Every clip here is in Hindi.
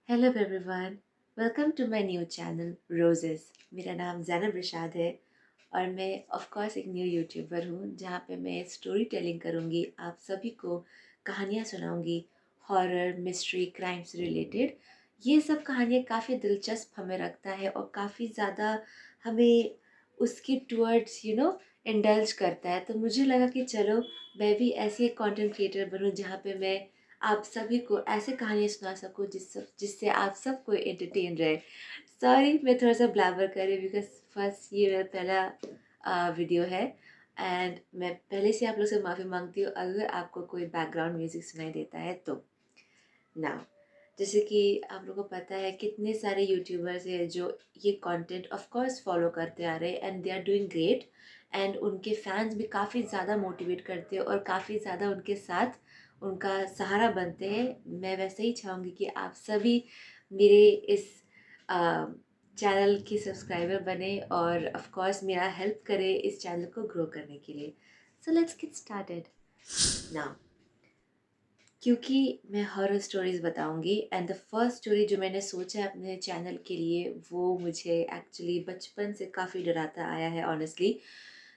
Hello everyone, welcome to my new channel roses. मेरा नाम ज़ैनब रिशाद है और मैं ऑफ कोर्स एक न्यू यूट्यूबर हूँ जहाँ पे मैं स्टोरी टेलिंग करूँगी, आप सभी को कहानियाँ सुनाऊँगी, हॉरर, मिस्ट्री, क्राइम से रिलेटेड। ये सब कहानियाँ काफ़ी दिलचस्प हमें रखता है और काफ़ी ज़्यादा हमें उसके टूवर्ड्स इंडल्ज करता है। तो मुझे लगा कि चलो मैं भी ऐसी एक कंटेंट क्रिएटर बनूँ जहाँ पे मैं आप सभी को ऐसे कहानियाँ सुना सकूँ जिससे आप सबको एंटरटेन रहे। सॉरी मैं थोड़ा सा ब्लैबर कर रही हूँ बिकॉज फर्स्ट ये मेरा पहला वीडियो है एंड मैं पहले से आप लोग से माफ़ी मांगती हूँ अगर आपको कोई बैकग्राउंड म्यूज़िक सुनाई देता है तो। नाउ, जैसे कि आप लोगों को पता है कितने सारे यूट्यूबर्स हैं जो ये कंटेंट ऑफ कोर्स फॉलो करते आ रहे हैं and they are doing great and उनके फैंस भी काफ़ी ज़्यादा मोटिवेट करते हैं और काफ़ी ज़्यादा उनके साथ उनका सहारा बनते हैं। मैं वैसे ही चाहूँगी कि आप सभी मेरे इस चैनल की सब्सक्राइबर बने और ऑफ कोर्स मेरा हेल्प करें इस चैनल को ग्रो करने के लिए। So let's get started now. क्योंकि मैं हॉरर स्टोरीज़ बताऊंगी एंड द फर्स्ट स्टोरी जो मैंने सोचा है अपने चैनल के लिए वो मुझे एक्चुअली बचपन से काफ़ी डराता आया है ऑनेस्टली।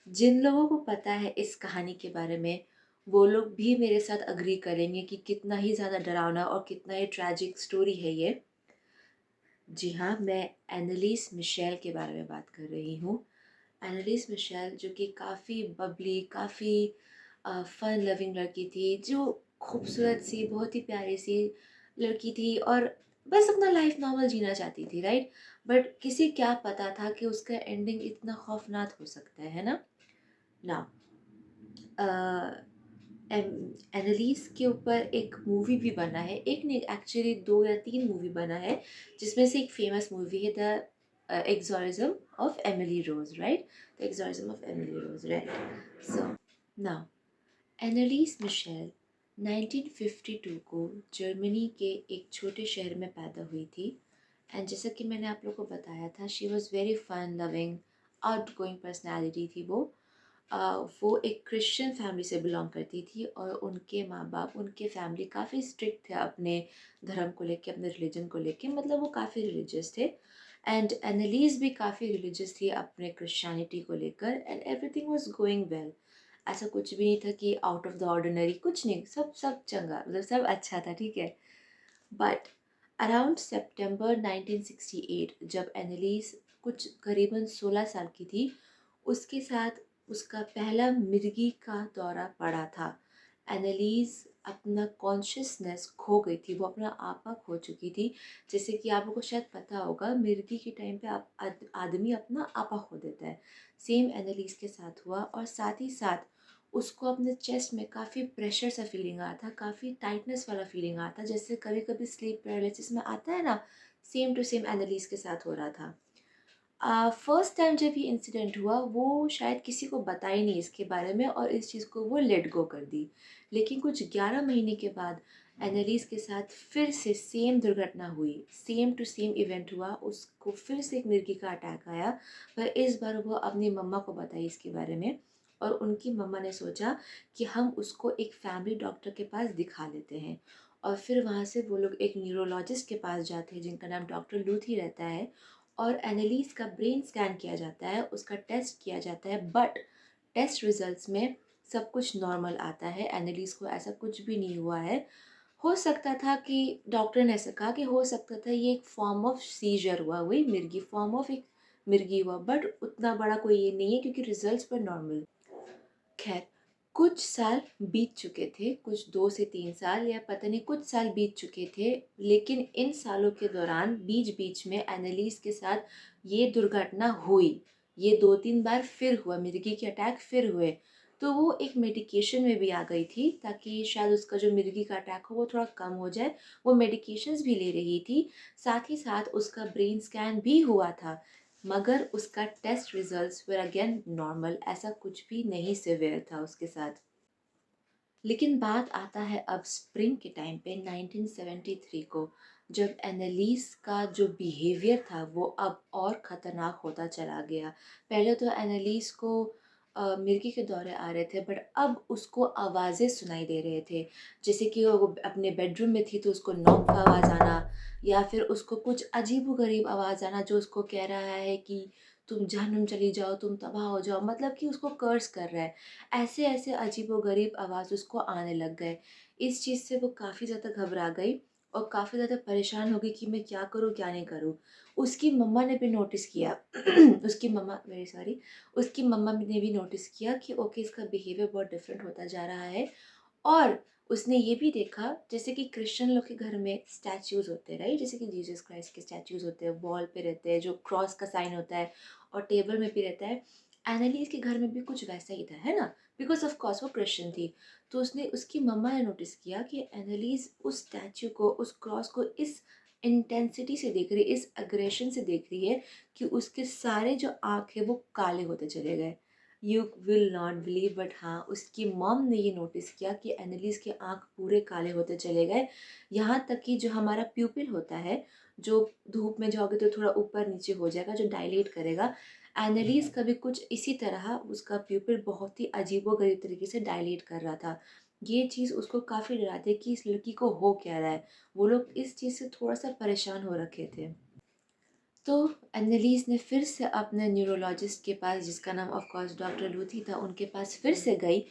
जिन लोगों को पता है इस कहानी के बारे में वो लोग भी मेरे साथ अग्री करेंगे कि कितना ही ज़्यादा डरावना और कितना ही ट्रैजिक स्टोरी है ये। जी हाँ, मैं एनालिस मिशेल के बारे में बात कर रही हूँ। एनालिस मिशेल जो कि काफ़ी बबली, काफ़ी फन लविंग लड़की थी, जो खूबसूरत सी, बहुत ही प्यारी सी लड़की थी और बस अपना लाइफ नॉर्मल जीना चाहती थी, राइट। बट किसी क्या पता था कि उसका एंडिंग इतना खौफनाक हो सकता है ना। ना एनालिस के ऊपर एक मूवी भी बना है, एक नहीं एक्चुअली दो या तीन मूवी बना है जिसमें से एक फेमस मूवी है the exorcism of Emily Rose, right. The exorcism of Emily Rose, right. So now, Anneliese Michel 1952 को जर्मनी के एक छोटे शहर में पैदा हुई थी एंड जैसा कि मैंने आप लोग को बताया था she was very fun loving, outgoing personality थी वो। वो एक क्रिश्चियन फैमिली से बिलोंग करती थी और उनके माँ बाप, उनके फैमिली काफ़ी स्ट्रिक्ट थे अपने धर्म को लेके, अपने रिलीजन को लेके, मतलब वो काफ़ी रिलीजियस थे एंड एनालीज भी काफ़ी रिलीजियस थी अपने क्रिश्चियनिटी को लेकर and everything was going well. ऐसा कुछ भी नहीं था कि आउट ऑफ द ऑर्डिनरी, कुछ नहीं, सब सब चंगा, मतलब सब अच्छा था, ठीक है। बट अराउंड सितंबर 1968 जब एनालिस कुछ करीबन 16 साल की थी उसके साथ उसका पहला मिर्गी का दौरा पड़ा था। एनालीज अपना कॉन्शियसनेस खो गई थी, वो अपना आपा खो चुकी थी। जैसे कि आप लोगों को शायद पता होगा मिर्गी के टाइम पे आप आदमी अपना आपा खो देता है। सेम एनालीज के साथ हुआ और साथ ही साथ उसको अपने चेस्ट में काफ़ी प्रेशर सा फीलिंग आ था, काफ़ी टाइटनेस वाला फीलिंग आता, जैसे कभी कभी स्लीप पैरालिसिस में आता है ना, सेम टू सेम एनालिस के साथ हो रहा था। फर्स्ट टाइम जब ये इंसिडेंट हुआ वो शायद किसी को बता ही नहीं इसके बारे में और इस चीज़ को वो लेट गो कर दी। लेकिन कुछ 11 महीने के बाद एनालिस के साथ फिर से सेम दुर्घटना हुई, सेम टू सेम इवेंट हुआ, उसको फिर से एक मिर्गी का अटैक आया। पर इस बार वो अपनी मम्मा को बताई इसके बारे में और उनकी मम्मा ने सोचा कि हम उसको एक फैमिली डॉक्टर के पास दिखा लेते हैं। और फिर वहाँ से वो लोग एक न्यूरोलॉजिस्ट के पास जाते हैं जिनका नाम डॉक्टर लूथी रहता है और एनालिस का ब्रेन स्कैन किया जाता है, उसका टेस्ट किया जाता है, बट टेस्ट रिजल्ट्स में सब कुछ नॉर्मल आता है, एनालिस को ऐसा कुछ भी नहीं हुआ है। हो सकता था कि डॉक्टर ने ऐसा कहा कि हो सकता था ये एक फॉर्म ऑफ सीजर हुआ, वही मिर्गी फॉर्म ऑफ एक मिर्गी हुआ, बट उतना बड़ा कोई ये नहीं है क्योंकि रिजल्ट्स पर नॉर्मल। खैर, कुछ साल बीत चुके थे, कुछ 2 से 3 साल या पता नहीं कुछ साल बीत चुके थे, लेकिन इन सालों के दौरान बीच-बीच में एनालिस के साथ ये दुर्घटना हुई। ये 2-3 बार फिर हुआ, मिर्गी के अटैक फिर हुए। तो वो एक मेडिकेशन में भी आ गई थी ताकि शायद उसका जो मिर्गी का अटैक हो वो थोड़ा कम हो जाए। वो मेडिकेशंस भी ले रही थी, साथ ही साथ उसका ब्रेन स्कैन भी हुआ था। मगर उसका test results were again normal, ऐसा कुछ भी नहीं सिवियर था उसके साथ। लेकिन बात आता है अब स्प्रिंग के टाइम पे 1973 को, जब एनालिस का जो बिहेवियर था वो अब और ख़तरनाक होता चला गया। पहले तो एनालिस को मिर्गी के दौरे आ रहे थे, बट अब उसको आवाज़ें सुनाई दे रहे थे। जैसे कि वो अपने बेडरूम में थी तो उसको नॉक का आवाज़ आना, या फिर उसको कुछ अजीबो-गरीब आवाज़ आना जो उसको कह रहा है कि तुम जहन्नुम चली जाओ, तुम तबाह हो जाओ, मतलब कि उसको कर्स कर रहा है। ऐसे-ऐसे अजीबो-गरीब आवाज़ उसको आने लग गए। इस चीज़ से वो काफ़ी ज़्यादा घबरा गई और काफ़ी ज़्यादा परेशान हो गई कि मैं क्या करूँ, क्या नहीं करूँ। उसकी मम्मा ने भी नोटिस किया उसकी मम्मा वेरी सॉरी उसकी मम्मा ने भी नोटिस किया कि ओके, इसका बिहेवियर बहुत डिफरेंट होता जा रहा है। और उसने ये भी देखा, जैसे कि क्रिश्चियन लोग के घर में स्टैच्यूज़ होते हैं, राइट? जैसे कि जीसस क्राइस्ट के स्टैच्यूज़ होते हैं, वॉल पे रहते हैं, जो क्रॉस का साइन होता है और टेबल में भी रहता है। एनालीज के घर में भी कुछ वैसा ही था, है ना? बिकॉज ऑफ कोर्स वो क्रिश्चियन थी। तो उसने उसकी मम्मा ने नोटिस किया कि एनालीज उस स्टैच्यू को, उस क्रॉस को इस इंटेंसिटी से देख रही है, इस अग्रेशन से देख रही है कि उसके सारे जो आँख है वो काले होते चले गए। You will not believe, but हाँ, उसकी मॉम ने ये नोटिस किया कि एनालिस के आँख पूरे काले होते चले गए। यहाँ तक कि जो हमारा प्यूपिल होता है, जो धूप में जाओगे तो थोड़ा ऊपर नीचे हो जाएगा, जो डायलेट करेगा, एनालिस का भी कुछ इसी तरह उसका प्यूपिल बहुत ही अजीबोगरीब तरीके से डायलेट कर रहा था। ये चीज़ उसको काफ़ी डराती है कि इस लड़की को हो क्या रहा है। वो लोग इस चीज़ से थोड़ा सा परेशान हो रखे थे। तो एनालिस ने फिर से अपने न्यूरोलॉजिस्ट के पास, जिसका नाम ऑफ कोर्स डॉक्टर लूथी था, उनके पास फिर से गई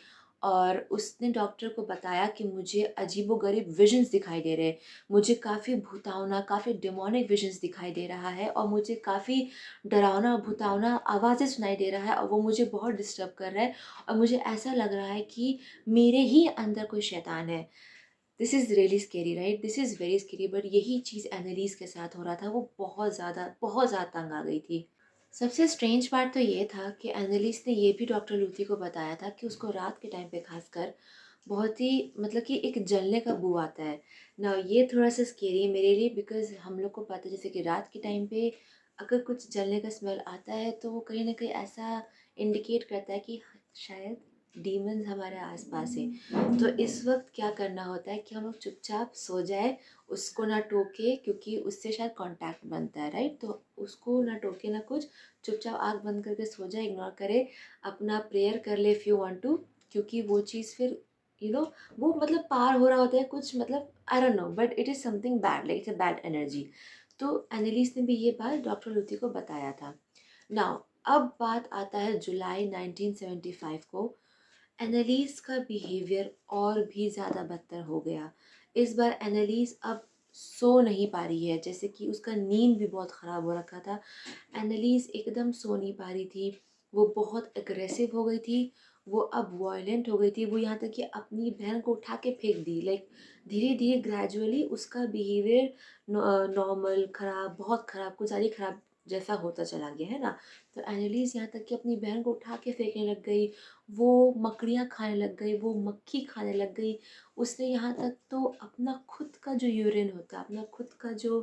और उसने डॉक्टर को बताया कि मुझे अजीबोगरीब विजन्स दिखाई दे रहे हैं, मुझे काफ़ी भूतावना, काफ़ी डिमोनिक विजन्स दिखाई दे रहा है और मुझे काफ़ी डरावना भूतावना आवाज़ें सुनाई दे रहा है और वो मुझे बहुत डिस्टर्ब कर रहा है और मुझे ऐसा लग रहा है कि मेरे ही अंदर कोई शैतान है। This is really scary, right? This is very scary, but यही चीज़ एनालिस के साथ हो रहा था। वो बहुत ज़्यादा तंग आ गई थी। सबसे स्ट्रेंज पार्ट तो ये था कि एनालिस ने ये भी डॉक्टर लूथी को बताया था कि उसको रात के टाइम पे खासकर बहुत ही, मतलब कि एक जलने का बू आता है ना। ये थोड़ा सा स्केरी है मेरे लिए, बिकॉज हम लोग को पता है जैसे कि रात के टाइम पे अगर कुछ जलने का स्मेल आता है तो वो कहीं ना कहीं ऐसा इंडिकेट करता है कि शायद डीमंस हमारे आसपास है। तो इस वक्त क्या करना होता है कि हम लोग चुपचाप सो जाए, उसको ना टोके, क्योंकि उससे शायद कांटेक्ट बनता है, राइट? तो उसको ना टोके ना कुछ, चुपचाप आँख बंद करके सो जाए, इग्नोर करे, अपना प्रेयर कर ले इफ़ यू वांट टू, क्योंकि वो चीज़ फिर वो मतलब पार हो रहा होता है कुछ, मतलब I don't know, but it is something bad, like it's a bad energy. तो एनालिस ने भी ये बात डॉक्टर लूथी को बताया था। नाउ अब बात आता है जुलाई 1975 को। एनालिस का बिहेवियर और भी ज़्यादा बदतर हो गया। इस बार एनालिस अब सो नहीं पा रही है, जैसे कि उसका नींद भी बहुत ख़राब हो रखा था। एनालिस एकदम सो नहीं पा रही थी, वो बहुत एग्रेसिव हो गई थी, वो अब वॉयलेंट हो गई थी। वो यहाँ तक कि अपनी बहन को उठा के फेंक दी। लाइक धीरे धीरे ग्रेजुअली उसका बिहेवियर नॉर्मल ख़राब, बहुत ख़राब, कुछ ज़्यादा ही ख़राब जैसा होता चला गया, है ना? तो एनालिस यहाँ तक कि अपनी बहन को उठा के फेंकने लग गई, वो मकड़ियाँ खाने लग गई, वो मक्खी खाने लग गई। उसने यहाँ तक तो अपना खुद का जो यूरिन होता है, अपना खुद का जो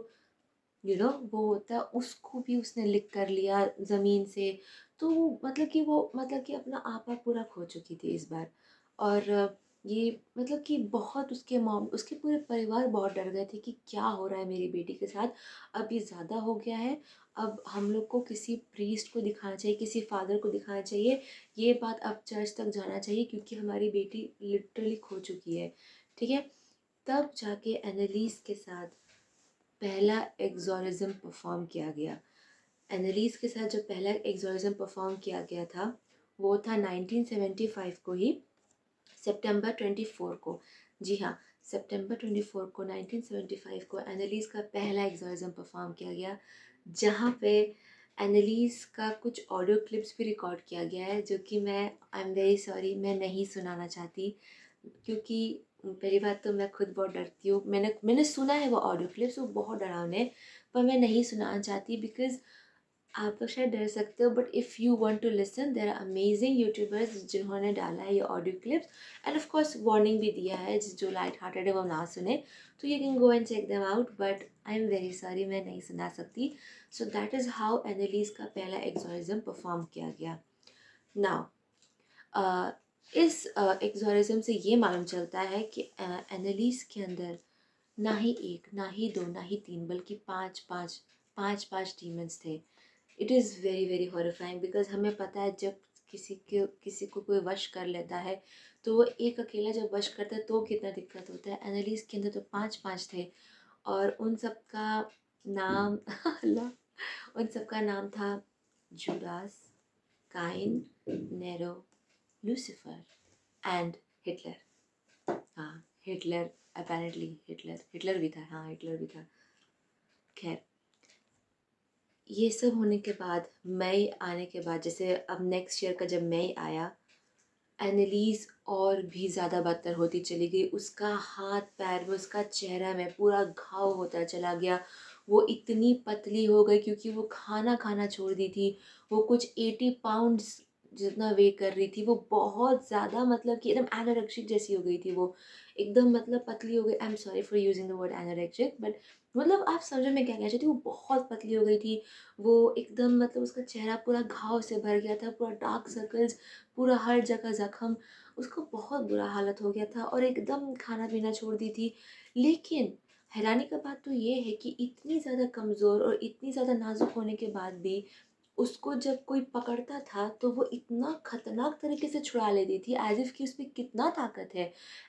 वो होता है, उसको भी उसने लिक कर लिया ज़मीन से। तो वो मतलब कि अपना आपा पूरा खो चुकी थी इस बार। और ये मतलब कि बहुत उसके मॉम, उसके पूरे परिवार बहुत डर गए थे कि क्या हो रहा है मेरी बेटी के साथ, अब ये ज़्यादा हो गया है, अब हम लोग को किसी प्रीस्ट को दिखाना चाहिए, किसी फादर को दिखाना चाहिए, ये बात अब चर्च तक जाना चाहिए, क्योंकि हमारी बेटी लिटरली खो चुकी है। ठीक है? तब जाके एनालिस के साथ पहला एग्ज़ोरिज्म परफॉर्म किया गया। एनालिस के साथ जो पहला एग्ज़ोरिज्म परफॉर्म किया गया था वो था 1975 को ही, सितंबर 24 को। जी हाँ, सितंबर 24 को 1975 को एनालिस का पहला एग्ज़ोरिज्म परफॉर्म किया गया, जहाँ पे एनालिस का कुछ ऑडियो क्लिप्स भी रिकॉर्ड किया गया है, जो कि मैं आई एम वेरी सॉरी मैं नहीं सुनाना चाहती, क्योंकि पहली बात तो मैं खुद बहुत डरती हूँ। मैंने मैंने सुना है वो ऑडियो क्लिप्स, वो बहुत डरावने हैं, पर मैं नहीं सुनाना चाहती, बिकॉज़ आप लोग शायद डर सकते हो, but if you want to listen, there are amazing YouTubers जिन्होंने डाला है ये audio clips, and of course warning भी दिया है, जो लाइट हार्टेड है वो ना सुने। तो you can go and check them out, but I am very sorry मैं नहीं सुना सकती। So that is how Anneliese का पहला एग्जॉरिज्म परफॉर्म किया गया। नाउ इस एग्जॉरिज्म से ये मालूम चलता है कि एनालिस के अंदर ना ही एक, ना ही दो, ना ही तीन, बल्कि पाँच पाँच डीमंस थे। It is very very horrifying, because हमें पता है जब किसी को कोई वश कर लेता है, तो वो एक अकेला जब वश करता है तो कितना दिक्कत होता है। एनालिस के अंदर तो 5-5 थे, और उन सब का नाम अल्लाह, उन सब का नाम था Judas, Cain, Nero, Lucifer and Hitler. हाँ, हिटलर, अपेरेंटली हिटलर भी था, हाँ हिटलर भी था। खैर, ये सब होने के बाद, मई आने के बाद, जैसे अब नेक्स्ट ईयर का जब मई आया, एनालिस और भी ज़्यादा बदतर होती चली गई। उसका हाथ पैर में, उसका चेहरा में पूरा घाव होता चला गया। वो इतनी पतली हो गई क्योंकि वो खाना खाना छोड़ दी थी। वो कुछ 80 पाउंड्स जितना वेट कर रही थी। वो बहुत ज़्यादा, मतलब कि एकदम एनोरेक्सिक जैसी हो गई थी वो, एकदम मतलब पतली हो गई। आई am sorry for using the word anorexic, but मतलब आप समझो मैं क्या कहना चाहती हूँ। वो बहुत पतली हो गई थी। वो एकदम, मतलब उसका चेहरा पूरा घाव से भर गया था, पूरा डार्क सर्कल्स, पूरा हर जगह ज़ख्म। उसको बहुत बुरा हालत हो गया था और एकदम खाना पीना छोड़ दी थी। लेकिन हैरानी का बात तो ये है कि इतनी ज़्यादा कमज़ोर और इतनी ज़्यादा नाज़ुक होने के बाद भी उसको जब कोई पकड़ता था तो वो इतना ख़तरनाक तरीके से छुड़ा लेती थी, एज़ इफ़ कि उसमें कितना ताकत है।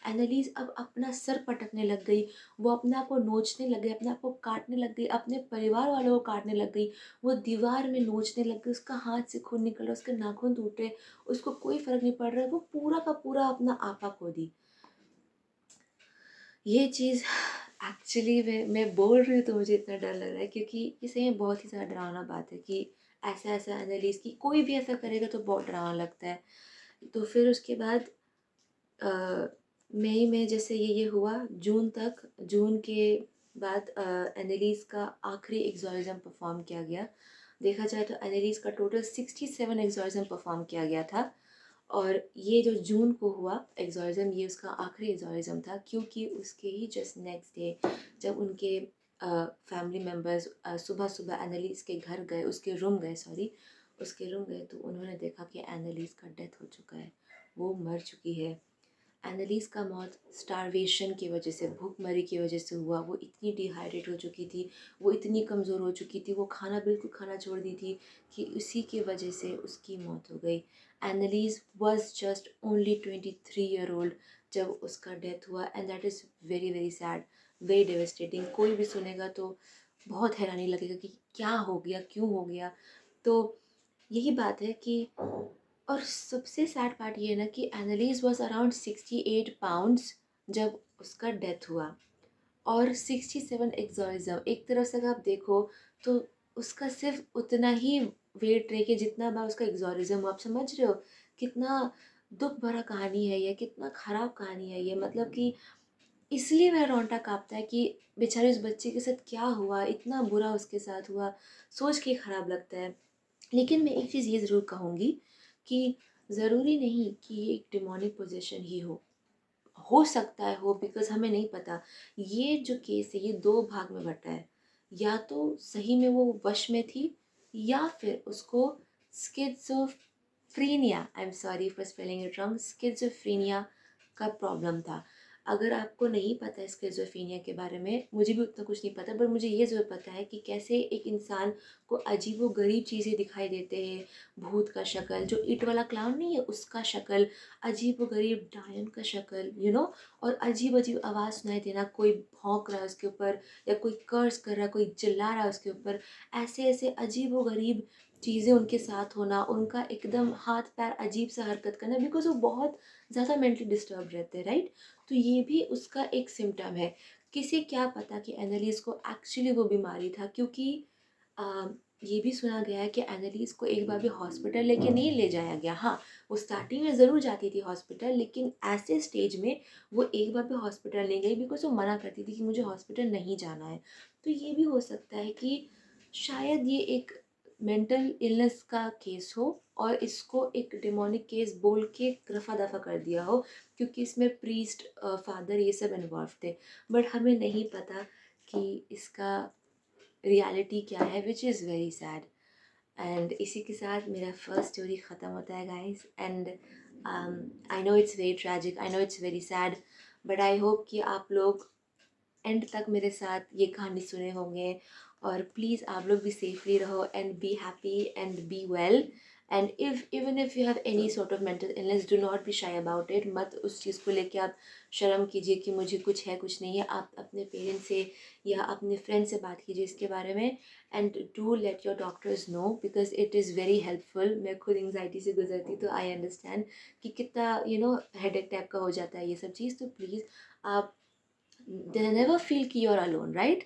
एनालिस अब अपना सर पटकने लग गई। वो अपने आप को नोचने लग गई, अपने आप को काटने लग गई, अपने परिवार वालों को काटने लग गई। वो दीवार में नोचने लग गई, उसका हाथ से खून निकल रहा, उसके नाखून टूटे, उसको कोई फ़र्क नहीं पड़ रहा है। वो पूरा का पूरा अपना आपा खो दी। ये चीज़ एक्चुअली मैं बोल रही हूँ तो मुझे इतना डर लग रहा है, क्योंकि ये सही में बहुत ही ज़्यादा डरावना बात है कि ऐसा एनालिसिस कि कोई भी ऐसा करेगा तो बहुत डरावना लगता है। तो फिर उसके बाद अ, मई में जैसे ये हुआ, जून तक, जून के बाद एनालिस का आखिरी एग्जॉर्सिज्म परफॉर्म किया गया। देखा जाए तो एनालिस का टोटल 67 एग्जॉर्सिज्म परफॉर्म किया गया था। और ये जो जून को हुआ एग्जॉर्सिज्म, ये उसका आखिरी एग्जॉर्सिज्म था, क्योंकि उसके ही जस्ट नेक्स्ट डे जब उनके फैमिली मेम्बर्स सुबह सुबह एनालिस के घर गए, उसके रूम गए, सॉरी, उसके रूम गए, तो उन्होंने देखा कि एनालिस का डेथ हो चुका है, वो मर चुकी है। एनालिस का मौत स्टारवेशन की वजह से, भूखमरी की वजह से हुआ। वो इतनी डिहाइड्रेट हो चुकी थी, वो इतनी कमज़ोर हो चुकी थी, वो खाना बिल्कुल खाना छोड़ दी थी, कि उसी की वजह से उसकी मौत हो गई। Anneliese was just only 23 year old जब उसका डेथ हुआ, and that is very very sad, very devastating. कोई भी सुनेगा तो बहुत हैरानी लगेगा कि क्या हो गया, क्यों हो गया। तो यही बात है कि, और सबसे सैड पार्ट ये है ना कि एनालिस वॉज अराउंड 68 पाउंड्स जब उसका डेथ हुआ, और 67 एग्जॉर्सिज्म। एक तरफ से अगर आप देखो तो उसका सिर्फ उतना ही वेट रह के जितना बार उसका एग्जॉर्सिज्म हुआ। आप समझ रहे हो कितना दुख भरा कहानी है ये, कितना ख़राब कहानी है ये। मतलब कि इसलिए मेरा रोंगटा काँपता है कि बेचारे उस बच्चे के साथ क्या हुआ, इतना बुरा उसके साथ हुआ, सोच के ख़राब लगता है। लेकिन मैं एक चीज़ ये ज़रूर कहूँगी कि ज़रूरी नहीं कि ये एक डिमोनिक पोजेशन ही हो सकता है हो, बिकॉज़ हमें नहीं पता। ये जो केस है ये 2 भाग में बँटा है। या तो सही में वो वश में थी, या फिर उसको schizophrenia, I am sorry for spelling it wrong, schizophrenia का प्रॉब्लम था। अगर आपको नहीं पता है स्किज़ोफ्रेनिया के बारे में, मुझे भी उतना कुछ नहीं पता, पर मुझे ये ज़रूर पता है कि कैसे एक इंसान को अजीबो-गरीब चीज़ें दिखाई देते हैं। भूत का शक्ल, जो इट वाला क्लाउन नहीं है उसका शक्ल, अजीबो-गरीब डायन का शक्ल, और अजीब-अजीब आवाज़ सुनाई देना, कोई भौंक रहा है उसके ऊपर, या कोई कर्स कर रहा है, कोई चिल्ला रहा है उसके ऊपर। ऐसे-ऐसे अजीबो-गरीब चीज़ें उनके साथ होना, उनका एकदम हाथ-पैर अजीब सा हरकत करना, बिकॉज़ वो बहुत ज़्यादा मेंटली डिस्टर्ब रहते हैं, राइट? तो ये भी उसका एक सिम्पटम है। किसे क्या पता कि एनालिस को एक्चुअली वो बीमारी था, क्योंकि अ, ये भी सुना गया है कि एनालिस को एक बार भी हॉस्पिटल लेके नहीं ले जाया गया। हाँ, वो स्टार्टिंग में ज़रूर जाती थी हॉस्पिटल, लेकिन ऐसे स्टेज में वो एक बार भी हॉस्पिटल नहीं गई, बिकॉज़ वो मना करती थी कि मुझे हॉस्पिटल नहीं जाना है। तो ये भी हो सकता है कि शायद ये एक मेंटल इलनेस का केस हो, और इसको एक डेमोनिक केस बोल के रफ़ा-दफ़ा कर दिया हो, क्योंकि इसमें प्रीस्ट, फादर, ये सब इन्वॉल्व थे। बट हमें नहीं पता कि इसका रियलिटी क्या है, which is very sad. And इसी के साथ मेरा फर्स्ट स्टोरी ख़त्म होता है guys. And I know it's very tragic, I know it's very sad, but I hope कि आप लोग एंड तक मेरे साथ ये कहानी सुने होंगे। और प्लीज़ आप लोग भी सेफली रहो, and be happy and be well. And if even if you have any sort of mental illness, do not be शाई अबाउट इट। मत उस चीज़ को लेके आप शर्म कीजिए कि मुझे कुछ है कुछ नहीं है। आप अपने पेरेंट्स से या अपने फ्रेंड से बात कीजिए इसके बारे में, and do let your doctors know because it is very helpful. मैं खुद एंगजाइटी से गुजरती तो आई अंडरस्टैंड कि कितना हेडेक टाइप का हो जाता है ये सब चीज़। तो प्लीज़ आप never feel कि you're alone, right?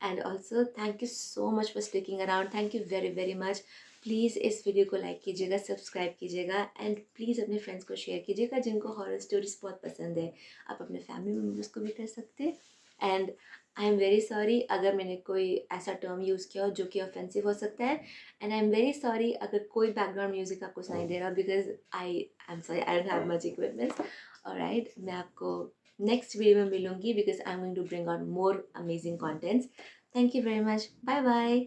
And also thank you so much for sticking around. Thank you very very much. Please इस वीडियो को लाइक कीजिएगा, सब्सक्राइब कीजिएगा, एंड प्लीज़ अपने फ्रेंड्स को शेयर कीजिएगा जिनको हॉरर स्टोरीज बहुत पसंद है। आप अपने फैमिली मेम्बर्स को भी कर सकते हैं। And I am very sorry अगर मैंने कोई ऐसा टर्म यूज़ किया हो जो कि ऑफेंसिव हो सकता है, and I am very sorry अगर कोई बैकग्राउंड म्यूजिक आपको सुनाई दे रहा, because I am sorry, I don't have much equipments. Alright, मैं आपको नेक्स्ट वीडियो में मिलूंगी because I am going to bring out more amazing contents. Thank you very much, bye bye.